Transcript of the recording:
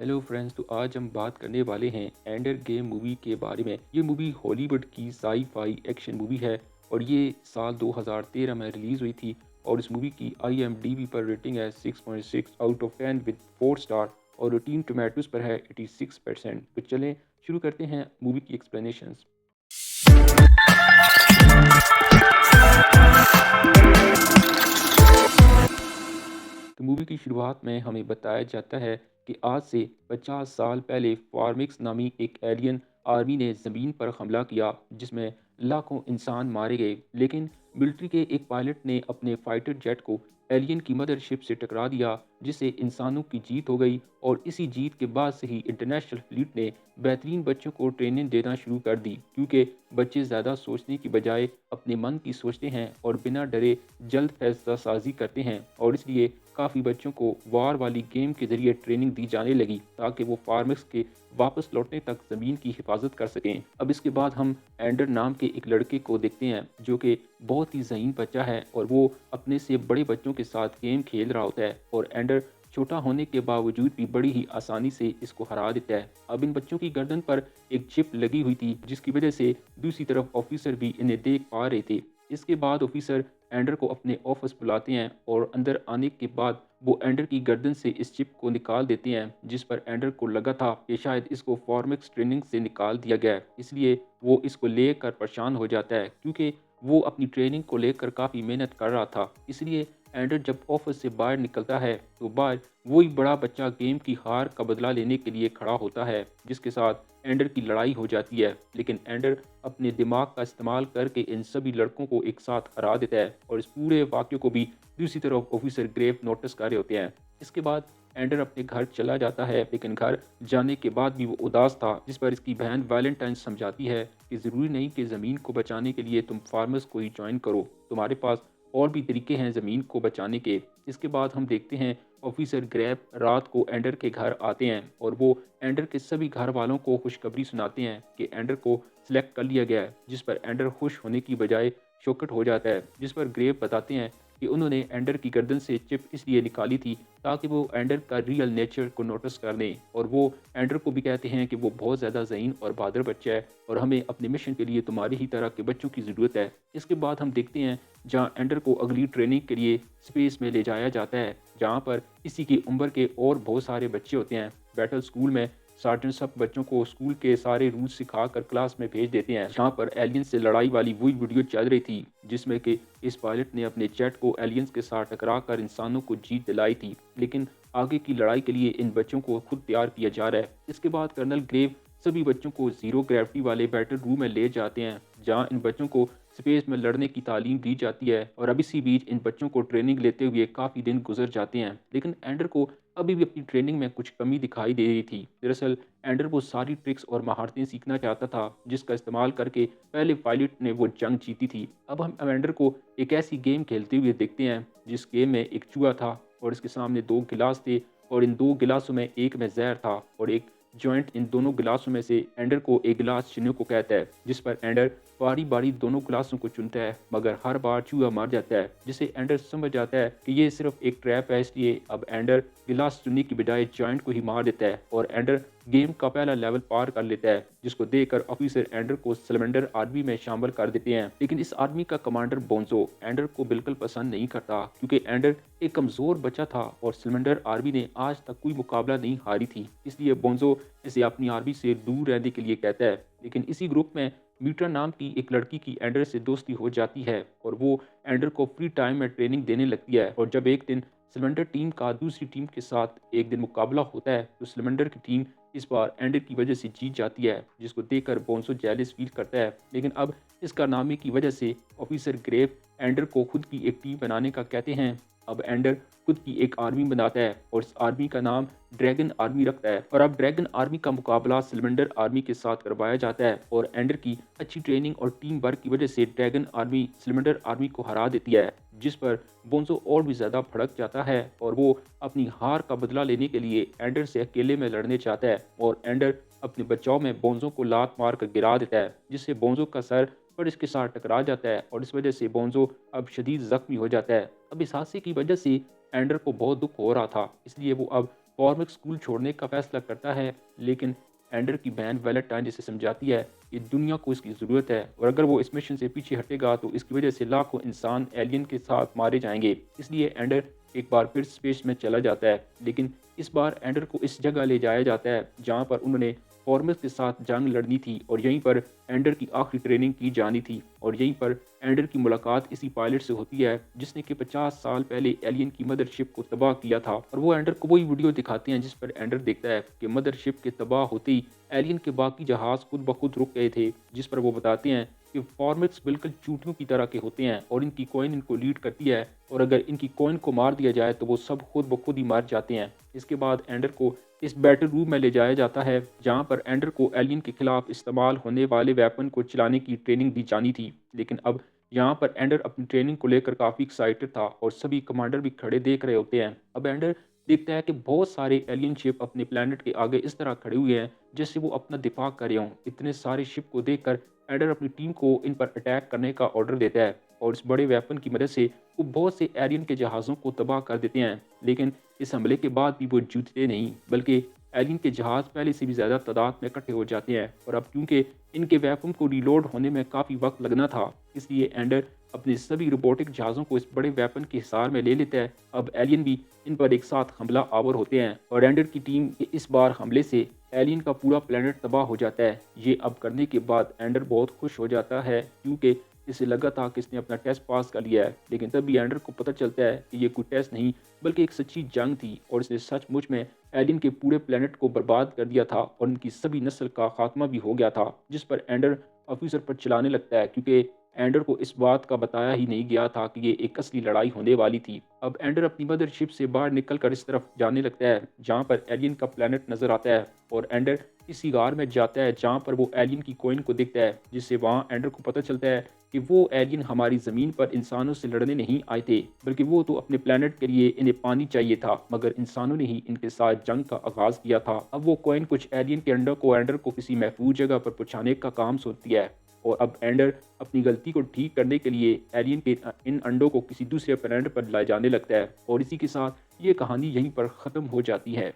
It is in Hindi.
हेलो फ्रेंड्स, तो आज हम बात करने वाले हैं एंडर गेम मूवी के बारे में। ये मूवी हॉलीवुड की साई-फाई एक्शन मूवी है और ये साल 2013 में रिलीज़ हुई थी और इस मूवी की IMDb पर रेटिंग है 6.6 आउट ऑफ 10 विद 4 स्टार और रोटीन टोमेटोज़ पर है 86%। तो चलें शुरू करते हैं मूवी की एक्सप्लेनेशंस। तो मूवी की शुरुआत में हमें बताया जाता है कि आज से 50 साल पहले फार्मिक्स नामी एक एलियन आर्मी ने ज़मीन पर हमला किया जिसमें लाखों इंसान मारे गए। लेकिन मिलिट्री के एक पायलट ने अपने फाइटर जेट को एलियन की मदरशिप से टकरा दिया जिससे इंसानों की जीत हो गई और इसी जीत के बाद से ही इंटरनेशनल फ्लीट ने बेहतरीन बच्चों को ट्रेनिंग देना शुरू कर दी, क्योंकि बच्चे ज़्यादा सोचने की बजाय अपने मन की सोचते हैं और बिना डरे जल्द फैसला साजी करते हैं और इसलिए काफ़ी बच्चों को वार वाली गेम के ज़रिए ट्रेनिंग दी जाने लगी ताकि वो फार्मर्स के वापस लौटने तक ज़मीन की हिफाजत कर सकें। अब इसके बाद हम एंडर नाम के एक लड़के को देखते हैं जो कि बहुत ही ज़हीन बच्चा है और वो अपने से बड़े बच्चों के साथ गेम खेल रहा होता है और एंडर छोटा होने के बावजूद भी बड़ी ही आसानी से इसको हरा देता है। अब इन बच्चों की गर्दन पर एक चिप लगी हुई थी जिसकी वजह से दूसरी तरफ ऑफिसर भी इन्हें देख पा रहे थे। इसके बाद ऑफिसर एंडर को अपने ऑफिस बुलाते हैं और अंदर आने के बाद वो एंडर की गर्दन से इस चिप को निकाल देते हैं, जिस पर एंडर को लगा था कि शायद इसको फॉर्मिक्स ट्रेनिंग से निकाल दिया गया है। इसलिए वो इसको लेकर परेशान हो जाता है क्योंकि वो अपनी ट्रेनिंग को लेकर काफ़ी मेहनत कर रहा था। इसलिए एंडर जब ऑफिस से बाहर निकलता है तो बाहर वही बड़ा बच्चा गेम की हार का बदला लेने के लिए खड़ा होता है जिसके साथ एंडर की लड़ाई हो जाती है। लेकिन एंडर अपने दिमाग का इस्तेमाल करके इन सभी लड़कों को एक साथ हरा देता है और इस पूरे वाक्य को भी दूसरी तरफ ऑफिसर ग्रेव नोटिस कर रहे होते हैं। इसके बाद एंडर अपने घर चला जाता है, लेकिन घर जाने के बाद भी वो उदास था, जिस पर इसकी बहन वैलेंटाइन समझाती है कि ज़रूरी नहीं कि ज़मीन को बचाने के लिए तुम फार्मर्स को ही ज्वाइन करो, तुम्हारे पास और भी तरीके हैं ज़मीन को बचाने के। इसके बाद हम देखते हैं ऑफिसर ग्रेव रात को एंडर के घर आते हैं और वो एंडर के सभी घर वालों को खुशखबरी सुनाते हैं कि एंडर को सिलेक्ट कर लिया गया है, जिस पर एंडर खुश होने की बजाय शॉकेट हो जाता है। जिस पर ग्रेव बताते हैं कि उन्होंने एंडर की गर्दन से चिप इसलिए निकाली थी ताकि वो एंडर का रियल नेचर को नोटिस कर लें और वो एंडर को भी कहते हैं कि वो बहुत ज़्यादा ज़हीन और बहादुर बच्चा है और हमें अपने मिशन के लिए तुम्हारी ही तरह के बच्चों की ज़रूरत है। इसके बाद हम देखते हैं जहाँ एंडर को अगली ट्रेनिंग के लिए स्पेस में ले जाया जाता है, जहाँ पर इसी की उम्र के और बहुत सारे बच्चे होते हैं। बैटल स्कूल में सार्जेंट सब बच्चों को स्कूल के सारे रूल्स सिखाकर क्लास में भेज देते हैं, जहाँ पर एलियंस से लड़ाई वाली वही वीडियो चल रही थी जिसमें कि इस पायलट ने अपने जेट को एलियंस के साथ टकरा कर इंसानों को जीत दिलाई थी। लेकिन आगे की लड़ाई के लिए इन बच्चों को खुद तैयार किया जा रहा है। इसके बाद कर्नल ग्रेव सभी बच्चों को जीरो ग्रेविटी वाले बैटल रूम में ले जाते हैं, जहाँ इन बच्चों को स्पेस में लड़ने की तालीम दी जाती है और अब इसी बीच इन बच्चों को ट्रेनिंग लेते हुए काफ़ी दिन गुजर जाते हैं। लेकिन एंडर को अभी भी अपनी ट्रेनिंग में कुछ कमी दिखाई दे रही थी। दरअसल एंडर वो सारी ट्रिक्स और महारतें सीखना चाहता था जिसका इस्तेमाल करके पहले पायलट ने वो जंग जीती थी। अब हम एंडर को एक ऐसी गेम खेलते हुए देखते हैं जिस गेम में एक चूहा था और इसके सामने दो गिलास थे और इन दो गिलासों में एक में जहर था और एक जॉइंट इन दोनों गिलासों में से एंडर को एक गिलास चुनने को कहता है, जिस पर एंडर बारी बारी दोनों गिलासों को चुनता है मगर हर बार चूहा मर जाता है, जिसे एंडर समझ जाता है कि ये सिर्फ एक ट्रैप है। इसलिए अब एंडर गिलास चुनने की बजाय जॉइंट को ही मार देता है और एंडर गेम का पहला लेवल पार कर लेता है, जिसको देखकर ऑफिसर एंडर को सिलेंडर आर्मी में शामिल कर देते हैं। लेकिन इस आर्मी का कमांडर बोंजो एंडर को बिल्कुल पसंद नहीं करता क्योंकि एंडर एक कमजोर बच्चा था और सिलेंडर आर्मी ने आज तक कोई मुकाबला नहीं हारी थी। इसलिए बोंजो इसे अपनी आर्मी से दूर रहने के लिए कहता है। लेकिन इसी ग्रुप में मीट्रा नाम की एक लड़की की एंडर से दोस्ती हो जाती है और वो एंडर को फ्री टाइम में ट्रेनिंग देने लगती है और जब एक दिन सिलेंडर टीम का दूसरी टीम के साथ एक दिन मुकाबला होता है तो सिलेंडर की टीम इस बार एंडर की वजह से जीत जाती है, जिसको देखकर बोंसो जेलस फील करता है। लेकिन अब इस कारनामे की वजह से ऑफिसर ग्रेव एंडर को खुद की एक टीम बनाने का कहते हैं। अब एंडर खुद की एक आर्मी बनाता है और इस आर्मी का नाम ड्रैगन आर्मी रखता है और अब ड्रैगन आर्मी का मुकाबला सिलेंडर आर्मी के साथ करवाया जाता है और एंडर की अच्छी ट्रेनिंग और टीम वर्क की वजह से ड्रैगन आर्मी सिलेंडर आर्मी को हरा देती है, जिस पर बोंजो और भी ज़्यादा भड़क जाता है और वो अपनी हार का बदला लेने के लिए एंडर से अकेले में लड़ने चाहता है और एंडर अपने बचाव में बोंजो को लात मार कर गिरा देता है, जिससे बोंजो का सर पर इसके साथ टकरा जाता है और इस वजह से बोंजो अब शदीद जख्मी हो जाता है। अब इस हादसे की वजह से एंडर को बहुत दुख हो रहा था, इसलिए वो अब फॉर्मिक स्कूल छोड़ने का फैसला करता है, लेकिन एंडर की बहन वैलेंटाइन इसे समझाती है कि दुनिया को इसकी ज़रूरत है और अगर वो इस मिशन से पीछे हटेगा तो इसकी वजह से लाखों इंसान एलियन के साथ मारे जाएंगे। इसलिए एंडर एक बार फिर स्पेस में चला जाता है, लेकिन इस बार एंडर को इस जगह ले जाया जाता है जहाँ पर उन्होंने फॉर्मस के साथ जंग लड़नी थी और यहीं पर एंडर की आखिरी ट्रेनिंग की जानी थी। और यहीं पर एंडर की मुलाकात इसी पायलट से होती है जिसने कि 50 साल पहले एलियन की मदरशिप को तबाह किया था। और वो एंडर को वही वीडियो दिखाते हैं जिस पर एंडर देखता है कि मदरशिप के तबाह होते ही एलियन के बाकी जहाज खुद ब खुद रुक गए थे, जिस पर वो बताते हैं कि फॉर्मिक्स बिल्कुल चूटियों की तरह के होते हैं और इनकी कॉइन इनको लीड करती है और अगर इनकी कॉइन को मार दिया जाए तो वो सब खुद ब खुद ही मर जाते हैं। इसके बाद एंडर को इस बैटल रूम में ले जाया जाता है जहां पर एंडर को एलियन के खिलाफ इस्तेमाल होने वाले वेपन को चलाने की ट्रेनिंग दी जानी थी। लेकिन अब यहाँ पर एंडर अपनी ट्रेनिंग को लेकर काफ़ी एक्साइटेड था और सभी कमांडर भी खड़े देख रहे होते हैं। अब एंडर देखता है कि बहुत सारे एलियन शिप अपने प्लेनेट के आगे इस तरह खड़े हुए हैं जैसे वो अपना दिफा कर रहे हों। इतने सारे शिप को देखकर एंडर अपनी टीम को इन पर अटैक करने का ऑर्डर देता है और इस बड़े वेपन की मदद से वो बहुत से एलियन के जहाज़ों को तबाह कर देते हैं। लेकिन इस हमले के बाद भी वो जीतते नहीं, बल्कि एलियन के जहाज़ पहले से भी ज़्यादा तादाद में इकट्ठे हो जाते हैं और अब क्योंकि इनके वेपन को रीलोड होने में काफ़ी वक्त लगना था, इसलिए एंडर अपने सभी रोबोटिक जहाज़ों को इस बड़े वेपन के हिसार में ले लेता है। अब एलियन भी इन पर एक साथ हमला आवर होते हैं और एंडर की टीम के इस बार हमले से एलियन का पूरा प्लेनेट तबाह हो जाता है। ये अब करने के बाद एंडर बहुत खुश हो जाता है क्योंकि इसे लगा था कि इसने अपना टेस्ट पास कर लिया है, लेकिन तभी एंडर को पता चलता है कि ये कोई टेस्ट नहीं बल्कि एक सच्ची जंग थी और इसने सचमुच में एलियन के पूरे प्लेनेट को बर्बाद कर दिया था और उनकी सभी नस्ल का खात्मा भी हो गया था। जिस पर एंडर ऑफिसर पर चिल्लाने लगता है क्योंकि एंडर को इस बात का बताया ही नहीं गया था कि ये एक असली लड़ाई होने वाली थी। अब एंडर अपनी मदरशिप से बाहर निकलकर इस तरफ जाने लगता है जहाँ पर एलियन का प्लेनेट नजर आता है और एंडर इसी गार में जाता है जहाँ पर वो एलियन की कॉइन को देखता है, जिससे वहाँ एंडर को पता चलता है कि वो एलियन हमारी ज़मीन पर इंसानों से लड़ने नहीं आए थे, बल्कि वो तो अपने प्लेनेट के लिए इन्हें पानी चाहिए था, मगर इंसानों ने ही इनके साथ जंग का आगाज़ किया था। अब वो कॉइन कुछ एलियन के अंडों को एंडर को किसी महफूज जगह पर पहुँचाने का काम सोचती है और अब एंडर अपनी गलती को ठीक करने के लिए एलियन के इन अंडों को किसी दूसरे प्लेनेट पर लाए जाने लगता है और इसी के साथ ये कहानी यहीं पर ख़त्म हो जाती है।